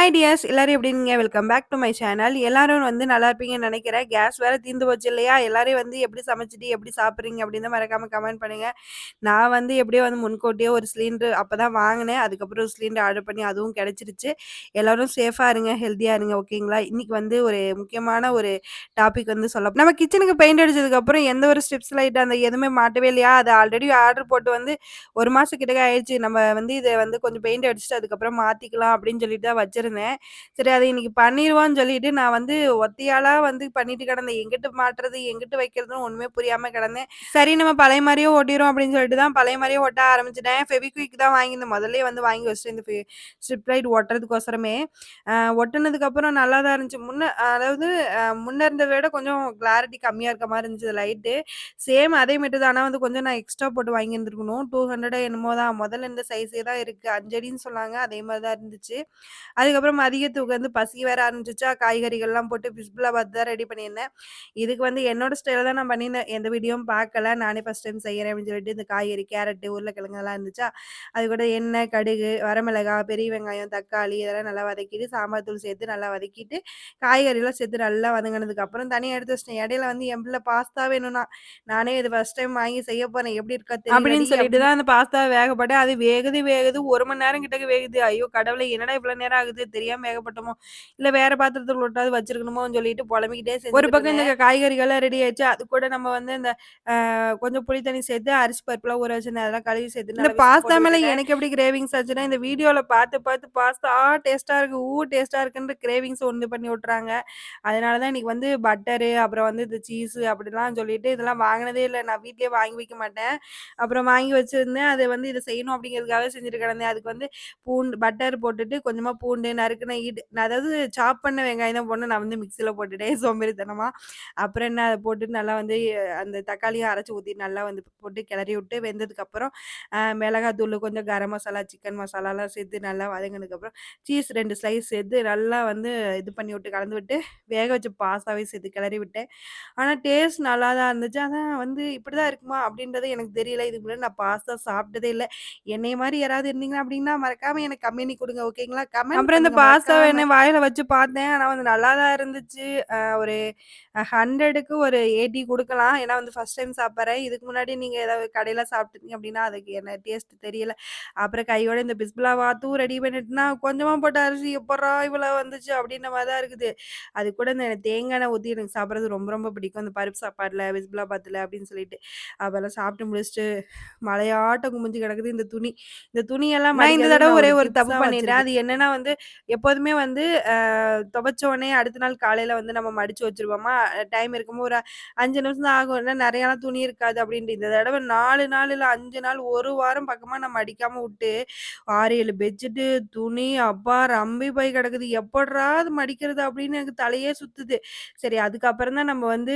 Hi tears எல்லாரும் எப்படி இருக்கீங்க? Welcome back to my channel. எல்லாரும் வந்து நல்லா இருப்பீங்கன்னு நினைக்கிறேன். கேஸ் வேற தீர்ந்து போச்சு இல்லையா? எல்லாரும் வந்து எப்படி சமைச்சிட்டு எப்படி சாப்பிட்றீங்க அப்படின்னு மறக்காம கமெண்ட் பண்ணுங்க. நான் வந்து எப்படியோ வந்து முன்கூட்டியே ஒரு சிலிண்டர் அப்பதான் வாங்கினேன். அதுக்கப்புறம் ஒரு சிலிண்டர் ஆர்டர் பண்ணி அதுவும் கிடைச்சிருச்சு. எல்லாரும் சேஃபா இருங்க, ஹெல்த்தியா இருங்க. ஓகேங்களா? இன்னைக்கு வந்து ஒரு முக்கியமான ஒரு டாபிக் வந்து நம்ம கிச்சனுக்கு பெயிண்ட் அடிச்சதுக்கு அப்புறம் எந்த ஒரு ஸ்ட்ரிப்ஸ் லைட் அந்த எதுவுமே மாட்டவே இல்லையா? அது ஆல்ரெடி ஆர்டர் போட்டு வந்து 1 மாசம் கிட்டக்க ஆயிடுச்சு. நம்ம வந்து இத வந்து கொஞ்சம் பெயிண்ட் அடிச்சுட்டு அதுக்கப்புறம் மாத்திக்கலாம் அப்படின்னு சொல்லிட்டு தான் வச்சிருந்தேன். சரி அத இன்னைக்கு பண்ணிருவோம்ன்னு சொல்லிட்டு நான் வந்து ஒத்தையாளா வந்து பண்ணிட்டு கிடந்தேன். எங்கிட்டு மாட்டுறது, எங்கிட்டு வைக்கிறதுன்னு ஒண்ணுமே புரியாம கிடந்தேன். சரி நம்ம பழைய மாரியே ஓட்டிருவோம் அப்படின்னு சொல்லிட்டு தான் பழைய மாரியே ஒட்ட ஆரம்பிச்சுட்டேன். ஃபெவிக்விக் தான் வாங்கியிருந்தேன். முதல்லயே வந்து வாங்கி வச்சுட்டேன் இந்த ஸ்ட்ரிப் லைட் ஒட்டுறதுக்கோசரமே. ஒட்டுனதுக்கப்புறம் நல்லா தான் இருந்துச்சு. அதாவது முன்ன இருந்தத விட கொஞ்சம் கிளாரிட்டி கம்மியா இருக்க மாரி இருந்துச்சு லைட்டு. சேம் அதே மெட்டர் தான். ஆனா வந்து கொஞ்சம் நான் எக்ஸ்ட்ரா போட்டு வாங்கியிருந்துருக்கணும். 200 என்னமோ தான். முதல்ல இந்த சைஸே தான் இருக்கு. 5 அடின்னு சொன்னாங்க. அதே மாரி தான் இருந்துச்சு. அதுக்கப்புறம் மதியத்துக்கு வந்து பசி வேற ஆரம்பிச்சுச்சா, காய்கறிகள்லாம் போட்டு பிஸ்பிலாபாத் தான் ரெடி பண்ணியிருந்தேன். இதுக்கு வந்து என்னோட ஸ்டைல்ல தான் நான் பண்ணியிருந்தேன். எந்த வீடியோவும் பார்க்கல. நானே ஃபர்ஸ்ட் டைம் செய்றேன் அப்படின்னு சொல்லிட்டு இந்த காய்கறி, கேரட்டு, உருளைக்கிழங்கு எல்லாம் இருந்துச்சா, அது கூட எண்ணெய், கடுகு, வரமிளகாய், பெரிய வெங்காயம், தக்காளி இதெல்லாம் நல்லா வதக்கிட்டு, சாம்பார் தூள் சேர்த்து நல்லா வதக்கிட்டு, காய்கறிலாம் சேர்த்து நல்லா வதங்குனதுக்கு அப்புறம் தனியா எடுத்து வச்சுட்டேன். இடையில வந்து என் பிள்ளை பாஸ்தா வேணும்னா, நானே இது ஃபர்ஸ்ட் டைம் வாங்கி செய்ய போறேன். எப்படி இருக்கா தெரியலடி அப்படின்னு சொல்லிட்டு தான் அந்த பாஸ்தா வேக போட்டேன். அது வேகுது வேகுது 1 மணி நேரம் கிட்டக்க வேகுது. ஐயோ கடவுளே! என்னடா இவ்வளோ நேரம் ஆகுது தெரியாம வேகப்பட்டோமோ! இல்ல வேற பாத்திரத்துல விட்டாவது வச்சிருக்கணுமோன்னு சொல்லிட்டு புலம்பிக்கிட்டே ஒரு செஞ்சுட்டு பக்கம் இந்த இருந்தேன். காய்கறிகள்லாம் ரெடி ஆயிடுச்சு. அது கூட நம்ம வந்து இந்த கொஞ்சம் புளி தண்ணி சேர்த்து அரிசி பருப்புலாம் ஊற வச்சிருந்தேன். அதெல்லாம் கழுவி சேர்த்து இந்த நல்லா விசில் பாஸ்தா போட்டு மேல விட்டுட்டேன். எனக்கு எப்படி கிரேவிங்ஸ் ஆச்சுன்னா, இந்த வீடியோல பார்த்து பார்த்து பாஸ்தா டேஸ்ட்டா இருக்கு, டேஸ்ட்டா இருக்குன்ற கிரேவிங்ஸ் உண்டு பண்ணி விட்டுறாங்க. அதனால தான் இன்னைக்கு வந்து பட்டரு, அப்புறம் வந்து இந்த சீஸு அப்படிலாம் சொல்லிட்டு இதெல்லாம் வாங்கினதே இல்ல. நான் வீட்லயே வாங்கி வைக்க மாட்டேன். அப்புறம் வாங்கி வச்சிருந்தேன். அத வந்து இத செய்யணும் அப்படிங்கிறதுக்காக செஞ்சுட்டு கிடந்தேன். அதுக்கு வந்து பட்டர் போட்டுட்டு கொஞ்சமா பூண்டு நறுக்குன அதாவது சாப் பண்ண வெங்காயம் தான் போடணும். நான் வந்து மிக்ஸில போட்டுட்டேன் சோம்பேறித்தனமா. அப்புறம் என்ன அத போட்டு நல்லா வந்து அந்த தக்காளியும் அரைச்சு ஊத்தி நல்லா வந்து போட்டு கிளறி விட்டு வெந்ததுக்கப்புறம் மிளகாத்தூள், கொஞ்சம் கரம் மசாலா, சிக்கன் மசாலாலாம் சேர்த்து நல்லா வதங்குனதுக்கப்புறம் சீஸ் 2 ஸ்லைஸ் சேர்த்து நல்லா வந்து இது பண்ணி விட்டு கலந்து விட்டு வேக வச்ச பாஸ்தாவையும் சேர்த்து கிளறி விட்டேன். ஆனா டேஸ்ட் நல்லா தான் இருந்துச்சு. ஆனா வந்து இப்படிதான் இருக்குமா அப்படின்றது எனக்கு தெரியல. இதுக்கு முன்னாடி நான் பாஸ்தா சாப்பிட்டதே இல்ல. என்னைய மாரி யாராவது இருந்தீங்க அப்படின்னா மறக்காம எனக்கு கமெண்ட் குடுங்க ஓகேங்களா? கமெண்ட் அப்புறம் இந்த பண்ணுங்க பாஸ்தாவ மறக்காம. என்ன வாயில வச்சு பார்த்தேன். ஆனா வந்து நல்லா தான் இருந்துச்சு. ஒரு 100க்கு ஒரு 80 குடுக்கலாம். ஏன்னா வந்து ஃபர்ஸ்ட் டைம் சாப்பிடுறேன். இதுக்கு முன்னாடி நீங்க ஏதாவது கடையில சாப்பிட்டுருக்கீங்க அப்படின்னா, அதுக்கு என்ன டேஸ்ட் தெரியல. அப்புறம் கையோட இந்த பிஸ்மிலாபாத்தும் ரெடி பண்ணிட்டேன்னா, கொஞ்சமா போட்ட அரிசி எப்புட்றா இவ்வளோ வந்துச்சு அப்படின்ற மாரி தான் இருக்குது. அது கூட இந்த தேங்காய் எண்ணெய் ஊத்தி எனக்கு சாப்பிடுறது ரொம்ப ரொம்ப பிடிக்கும். இந்த பருப்பு சாப்பாடுல, பிஸ்மிலாபாத்துல அப்படின்னு சொல்லிட்டு. அப்பலாம் சாப்பிட்டு முடிச்சுட்டு மலையாட்டம் குமிஞ்சு கிடக்குது இந்த துணி. இந்த துணியெல்லாம் நான் இந்த தடவ ஒரே ஒரு தப்பு பண்ணிட்டேன். அது என்னன்னா வந்து எப்போதுமே வந்து துவைச்ச உடனே அடுத்த நாள் காலையில வந்து நம்ம மடிச்சு வச்சுருவோமா, டைம் இருக்கும்போது ஒரு 5 நிமிஷம் தான் ஆகும். இல்ல நெறையாலாம் துணி இருக்காது அப்படின்ட்டு. இந்த தடவ 4 நாள் இல்ல 5 நாள் 1 வாரம் பக்கமா நான் மடிக்காம விட்டு 6, 7 பெட்ஷீட்டு, துணி அப்பா ரம்பி போய் கிடக்குது. எப்புட்றா அது மடிக்கிறது அப்படின்னு எனக்கு தலையே சுத்துது. சரி அதுக்கப்புறம் தான் நம்ம வந்து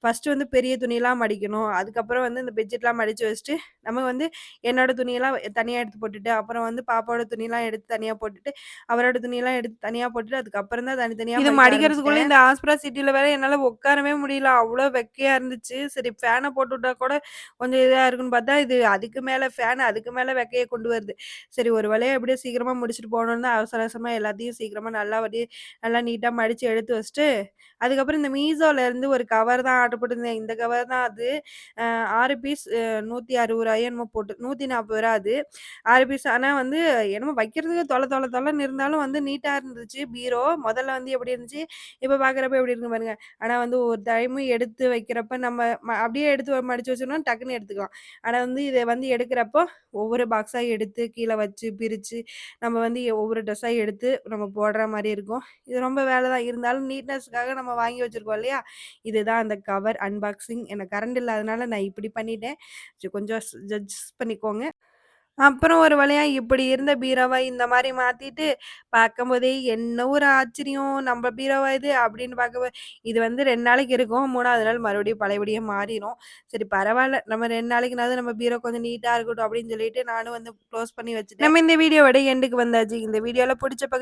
ஃபர்ஸ்ட்டு வந்து பெரிய துணியெல்லாம் மடிக்கணும். அதுக்கப்புறம் வந்து இந்த பெட்ஷீட்லாம் மடிச்சு வச்சுட்டு, நம்ம வந்து என்னோட துணியெல்லாம் தனியா எடுத்து போட்டுட்டு, அப்புறம் வந்து பாப்பாவோட துணியெல்லாம் எடுத்து தனியா போட்டுட்டு, அவரோட துணியெல்லாம் எடுத்து தனியா போட்டுட்டு, அதுக்கப்புறம் தான் தனித்தனியா இது மடிக்க மடிக்கிறதுக்குள்ள ஆரம்பிச்சுட்டேன். இந்த ஆஸ்பரா சிட்டில வேற என்னால உட்காரவே முடியல. அவ்ளோ வெக்கையா இருந்துச்சு. சரி ஃபேன போட்டு விட்டா கூட கொஞ்சம் இதா இருக்குன்னு பார்த்தா, இது அதுக்கு மேல ஃபேன் அதுக்கு மேல வெக்கைய கொண்டு வருது. சரி ஒரு வழியா எப்படியோ சீக்கிரமா முடிச்சுட்டு போணும்னு தான் அவசர அவசரமா எல்லாத்தையும் சீக்கிரமா நல்லா நீட்டா மடிச்சு எடுத்து வச்சுட்டு, அதுக்கப்புறம் இந்த மீஷோல இருந்து ஒரு கவர் தான் ஆர்டர் போட்டிருந்தேன். இந்த கவர் தான் அது. 6 பீஸ் ரூ. 160 என்னமோ போட்டு ரூ. 140 அது. 6 பீஸ் ஆனா வந்து என்னமோ வைக்கிறதுக்கு தொளன்னு இருந்தாலும் வந்து நீட்டா இருந்துச்சு பீரோ. முதல்ல வந்து எப்படி இருந்துச்சு, இப்ப பார்க்குறப்ப எப்படி இருக்கு பாருங்க. ஆனா வந்து ஒரு டைமும் எடுத்து வைக்கிறப்ப நம்ம அப்படியே எடுத்து மடிச்சு வச்சோம்னா டக்குன்னு எடுத்துக்கலாம். ஆனா வந்து இத வந்து எடுக்கிறப்போ ஒவ்வொரு பாக்ஸா எடுத்து கீழ வச்சு பிரிச்சு நம்ம வந்து ஒவ்வொரு ட்ரெஸ்ஸா எடுத்து நம்ம போடுற மாரி இருக்கும். இது ரொம்ப வேலை தான். இருந்தாலும் நீட்னஸ்க்காக நம்ம வாங்கி வச்சிருக்கோம் இல்லையா? இதுதான் அந்த கவர் அன்பாக்ஸிங். எனக்கு கரண்ட் இல்லாதனால நான் இப்படி பண்ணிட்டேன். கொஞ்சம் ஜட்ஜ் பண்ணிக்கோங்க. அப்புறம் ஒரு வழியா இப்படி இருந்த பீரோவ இந்த மாரி மாத்திட்டு, பார்க்கும்போதே என்ன ஒரு ஆச்சரியம்! நம்ம பீரோவா இது? அப்படின்னு பார்க்க இது வந்து 2 நாளைக்கு இருக்கும். 3வது நாள் மறுபடியும் பழையபடியே மாறிரும். சரி பரவால்ல. நம்ம 2 நாளைக்குனாவது நம்ம பீரோ கொஞ்சம் நீட்டா இருக்கட்டும் அப்படின்னு சொல்லிட்டு நானும் வந்து க்ளோஸ் பண்ணி வச்சுட்டேன். நம்ம இந்த வீடியோவோட எண்டுக்கு வந்தாச்சு. இந்த வீடியோல புடிச்ச